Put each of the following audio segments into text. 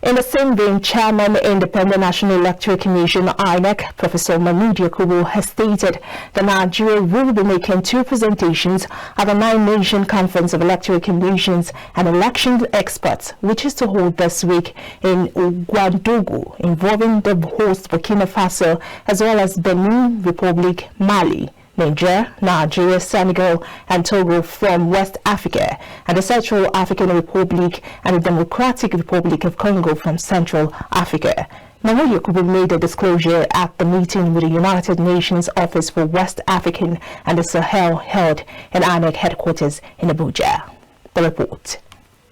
In the same vein, Chairman, Independent National Electoral Commission (INEC), Professor Mahmood Yakubu, has stated that Nigeria will be making two presentations at the Nine-Nation Conference of Electoral Commissions and Election Experts, which is to hold this week in Ouagadougou, involving the host Burkina Faso as well as Benin Republic, Mali, Nigeria, Senegal, and Togo from West Africa, and the Central African Republic and the Democratic Republic of Congo from Central Africa. Mahmood Yakubu made a disclosure at the meeting with the United Nations Office for West African and the Sahel held in INEC headquarters in Abuja. The report.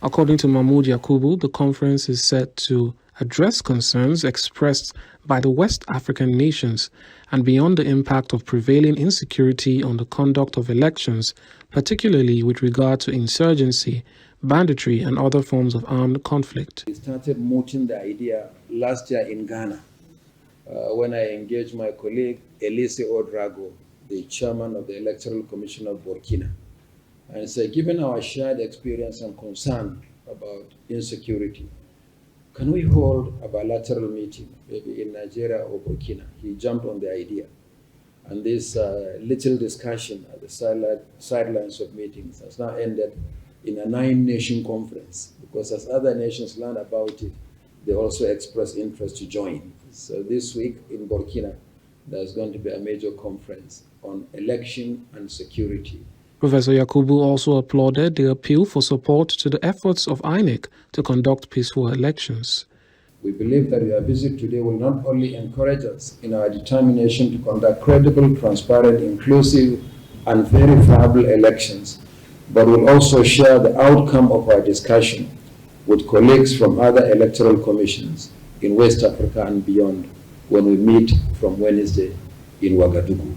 According to Mahmood Yakubu, the conference is set to address concerns expressed by the West African nations and beyond the impact of prevailing insecurity on the conduct of elections, particularly with regard to insurgency, banditry, and other forms of armed conflict. We started mooting the idea last year in Ghana when I engaged my colleague Elise Odrago, the chairman of the Electoral Commission of Burkina, and said, given our shared experience and concern about insecurity, can we hold a bilateral meeting, maybe in Nigeria or Burkina? He jumped on the idea. And this little discussion at the sidelines of meetings has now ended in a nine-nation conference, because as other nations learn about it, they also express interest to join. So this week in Burkina, there's going to be a major conference on election and security. Professor Yakubu also applauded the appeal for support to the efforts of INEC to conduct peaceful elections. We believe that your visit today will not only encourage us in our determination to conduct credible, transparent, inclusive, and verifiable elections, but will also share the outcome of our discussion with colleagues from other electoral commissions in West Africa and beyond when we meet from Wednesday in Ouagadougou.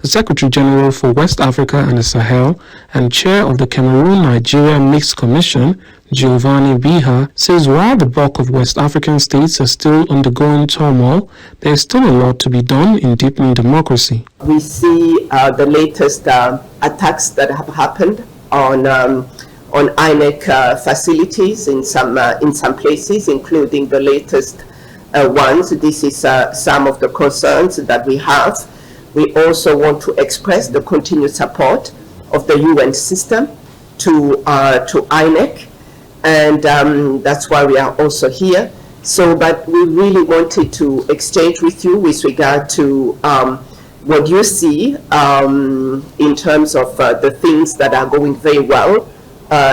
The Secretary General for West Africa and the Sahel and Chair of the Cameroon-Nigeria Mixed Commission, Giovanni Biha, says while the bulk of West African states are still undergoing turmoil, there is still a lot to be done in deepening democracy. We see the latest attacks that have happened on INEC facilities in some places, including the latest ones. This is some of the concerns that we have. We also want to express the continued support of the UN system to INEC, and that's why we are also here. So, but we really wanted to exchange with you with regard to what you see in terms of the things that are going very well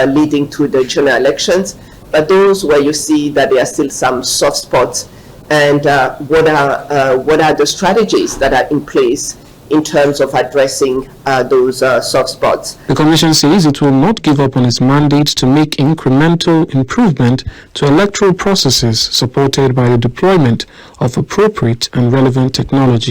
leading to the general elections, but those where you see that there are still some soft spots, and what are the strategies that are in place in terms of addressing those soft spots. The Commission says it will not give up on its mandate to make incremental improvement to electoral processes supported by the deployment of appropriate and relevant technology.